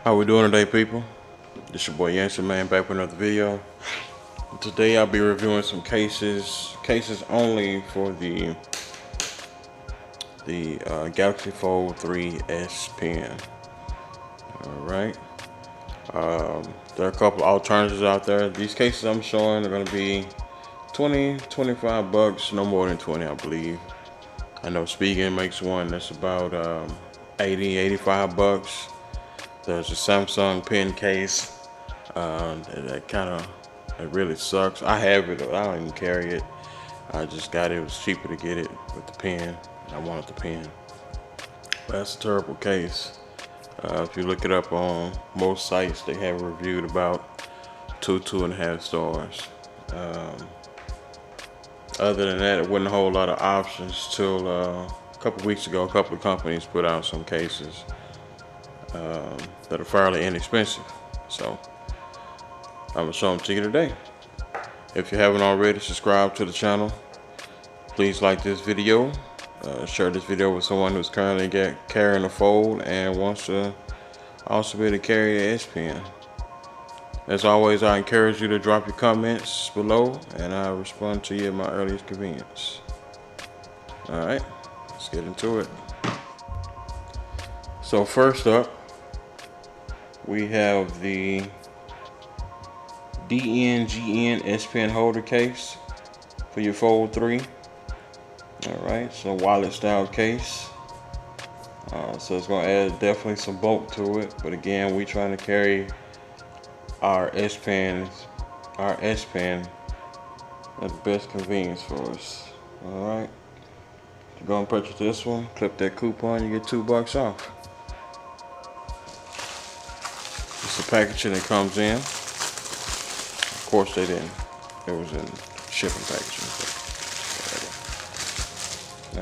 How we doing today, people? This your boy Yancy Man back with another video. Today I'll be reviewing some cases only for the Galaxy Fold 3 S Pen. All right. There are a couple alternatives out there. These cases I'm showing are going to be 20, 25 bucks, no more than 20, I believe. I know Spigen makes one that's about 80, 85 bucks. There's a Samsung pen case it really sucks. I have it, I don't even carry it. I just got it. It was cheaper to get it with the pen. I wanted the pen. But that's a terrible case. If you look it up on most sites, they have reviewed about 2.5 stars. Other than that, it wasn't a whole lot of options till a couple weeks ago. A couple of companies put out some cases that are fairly inexpensive. So I'm gonna show them to you today. If you haven't already, subscribe to the channel. Please like this video. Share this video with someone who's currently carrying a Fold and wants to also be able to carry an S Pen. As always, I encourage you to drop your comments below and I'll respond to you at my earliest convenience. Alright, let's get into it. So first up, we have the DNGN S Pen holder case for your Fold 3. Alright, so wallet style case. So it's going to add definitely some bulk to it. But again, we trying to carry our S Pen at the best convenience for us. Alright. If you go and purchase this one, clip that coupon, you get $2 off. It's the packaging that comes in. Of course they didn't. It was in shipping packaging.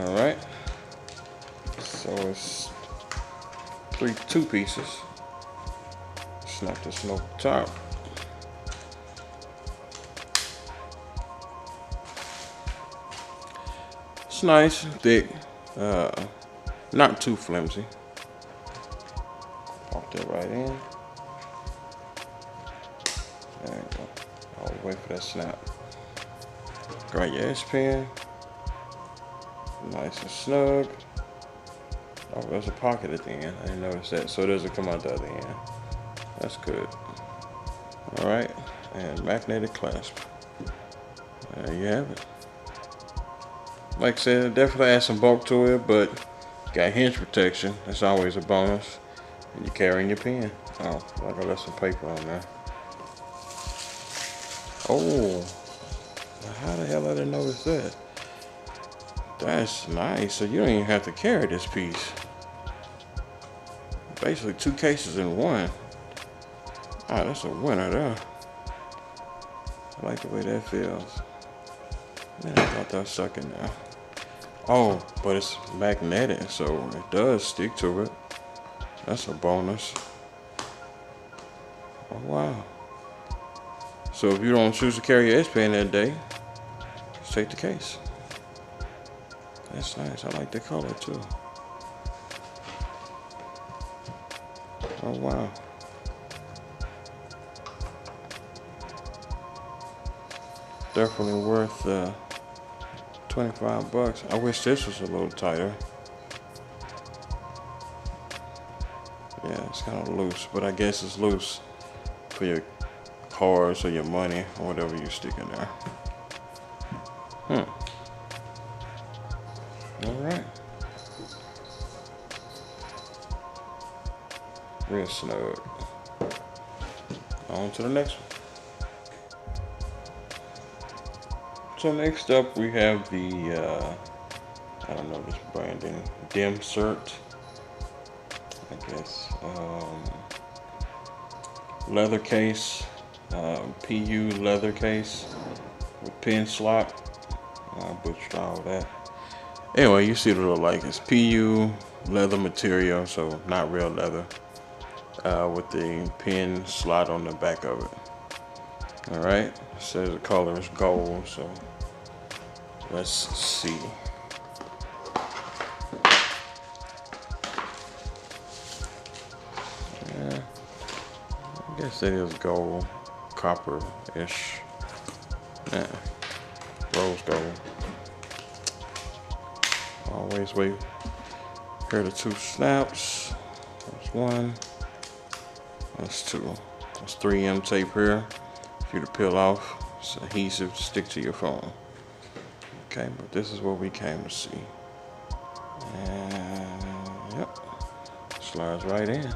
Alright. So it's two pieces. Snap this one over the top. It's nice, thick, not too flimsy. Pop that right in. There you go. I'll wait for that snap. Grab your S Pen. Nice and snug. Oh, there's a pocket at the end. I didn't notice that. So it doesn't come out the other end. That's good. Alright. And magnetic clasp. There you have it. Like I said, it definitely adds some bulk to it, but got hinge protection. That's always a bonus. And you're carrying your pen. Oh, like I left some paper on there. Oh. How the hell I didn't notice that? That's nice. So you don't even have to carry this piece. Basically 2 cases in one. Ah, that's a winner there. I like the way that feels. Man, I thought that was stuck in there. Oh, but it's magnetic, so it does stick to it. That's a bonus. Oh, wow. So if you don't choose to carry your S Pen that day, just take the case. That's nice. I like the color too. Oh wow. Definitely worth 25 bucks. I wish this was a little tighter. Yeah, it's kind of loose, but I guess it's loose for your cards or your money or whatever you stick in there. Alright. Real snug. On to the next one. So next up we have the, I don't know this branding, Dim Cert, I guess. Leather case, PU leather case with pen slot. I butchered all that. Anyway, you see what it look like. It's PU leather material, so not real leather, with the pen slot on the back of it. Alright, it says the color is gold, so let's see. Yeah, guess it is gold, copper-ish. Yeah, rose gold. Always wait. Here are the 2 snaps. That's 1. That's 2. That's 3M tape here for you to peel off. It's adhesive to stick to your phone. Okay, but this is what we came to see. And yep, slides right in.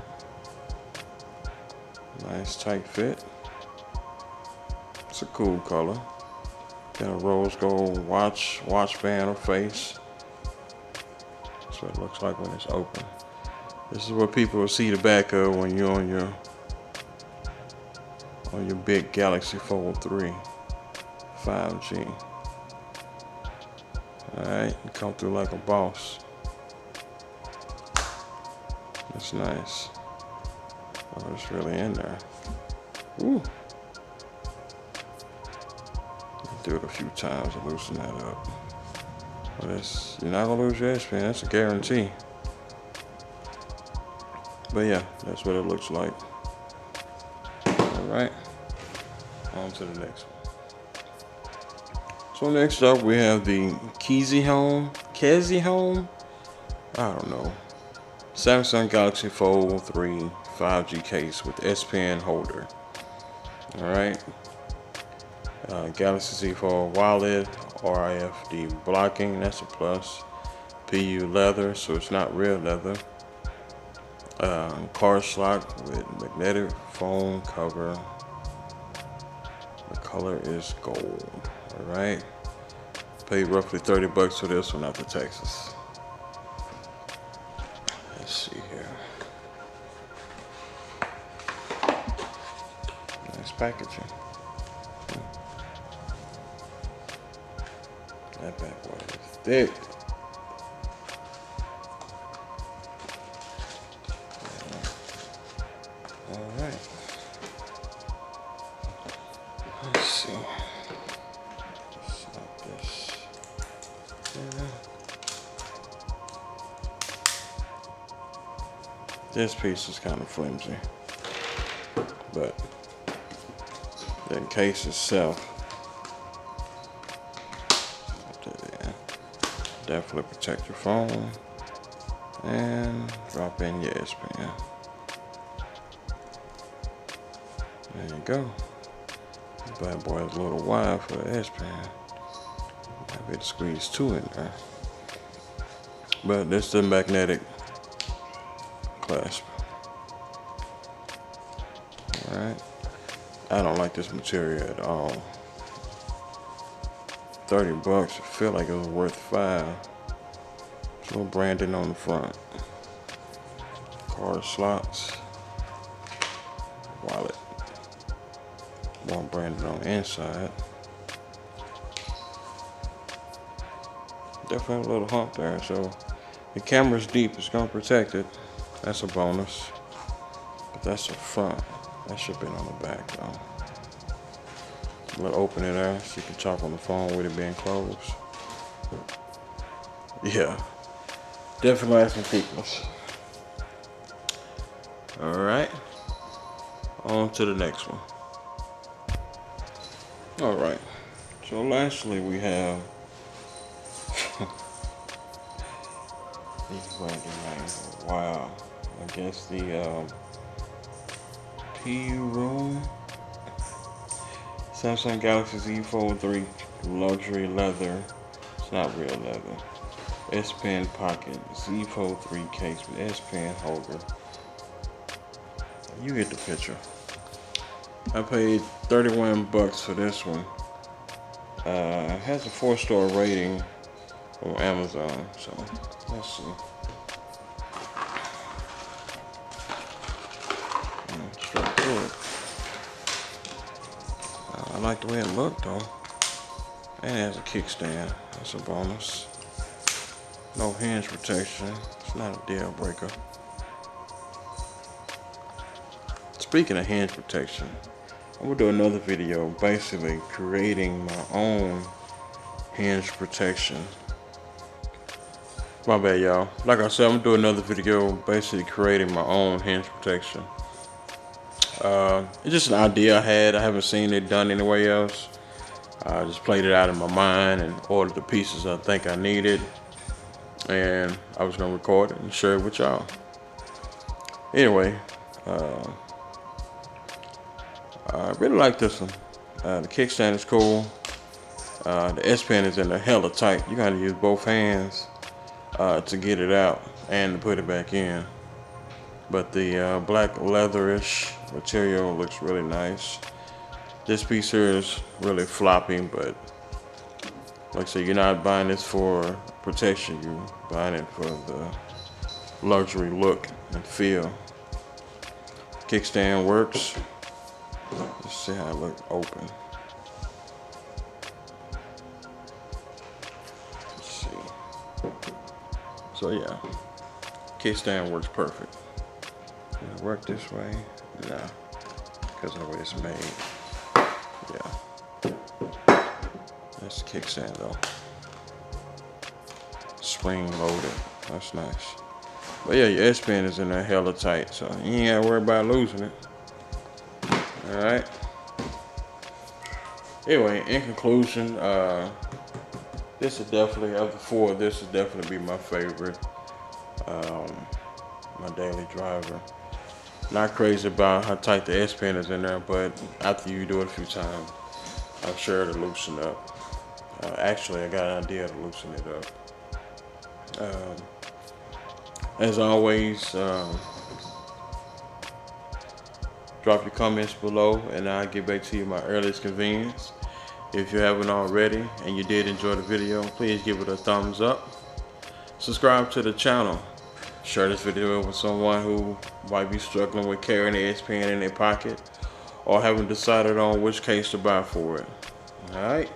Nice tight fit. It's a cool color. Got a rose gold watch band or face. That's what it looks like when it's open. This is what people will see the back of when you're on your big Galaxy Fold 3 5G. Alright, come through like a boss. That's nice. Oh, it's really in there. Ooh. Do it a few times to loosen that up. But you're not gonna lose your S Pen, that's a guarantee. But yeah, that's what it looks like. Alright, on to the next one. So next up we have the Kezi Home, I don't know. Samsung Galaxy Fold 3 5G case with S Pen holder. Alright. Galaxy Z Fold wallet, RFID blocking, that's a plus. PU leather, so it's not real leather. Card slot with magnetic foam cover. The color is gold. Alright. Paid roughly $30 for this one out to Texas. Let's see here. Nice packaging. That back boy is thick. Alright. Let's see. Stop this. This piece is kind of flimsy, but the case itself, definitely protect your phone and drop in your S Pen. There you go. Bad boy is a little wide for the S Pen. Might be able to squeeze 2 in there. But this is the magnetic clasp. Alright. I don't like this material at all. $30, I feel like it was worth $5. There's no branding on the front. Card slots. Wallet. One branded on the inside. Definitely a little hump there, so the camera's deep, it's gonna protect it. That's a bonus. But that's the front. That should have been on the back though. A little opening there so you can talk on the phone with it being closed. Yeah. Definitely has some thickness. Alright. On to the next one. Alright. So lastly we have these branding names. Wow. I guess the PU Room. Samsung Galaxy Z Fold 3 luxury leather. It's not real leather. S Pen pocket. Z Fold 3 case with S Pen holder. You get the picture. I paid $31 for this one. It has a 4-star rating on Amazon, so let's see. Straight through it. I like the way it looked though. And it has a kickstand. That's a bonus. No hinge protection. It's not a deal breaker. Speaking of hinge protection, I'm gonna do another video basically creating my own hinge protection. My bad, y'all. Like I said, I'm gonna do another video basically creating my own hinge protection. It's just an idea I had. I haven't seen it done anywhere else. I just played it out in my mind and ordered the pieces I think I needed, and I was gonna record it and share it with y'all. Anyway, I really like this one. The kickstand is cool. The S Pen is in there hella tight. You gotta use both hands to get it out and to put it back in. But the black leatherish material looks really nice. This piece here is really floppy, but like I said, you're not buying this for protection. You're buying it for the luxury look and feel. Kickstand works. Let's see how it looks open. Let's see. So yeah, kickstand works perfect. Does it work this way? Nah, because of the way it's made. Yeah, that's the kickstand though. Spring loaded. That's nice. But yeah, your S Pen is in there hella tight, so you ain't gotta worry about losing it. Alright. Anyway, in conclusion, this is definitely, of the four, this would definitely be my favorite. My daily driver. Not crazy about how tight the S Pen is in there, but after you do it a few times, I'm sure it'll loosen up. Actually, I got an idea to loosen it up. As always, drop your comments below and I'll get back to you at my earliest convenience. If you haven't already and you did enjoy the video, please give it a thumbs up. Subscribe to the channel. Share this video with someone who might be struggling with carrying the S Pen in their pocket or haven't decided on which case to buy for it. Alright?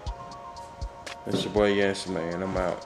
It's your boy Yes Man. I'm out.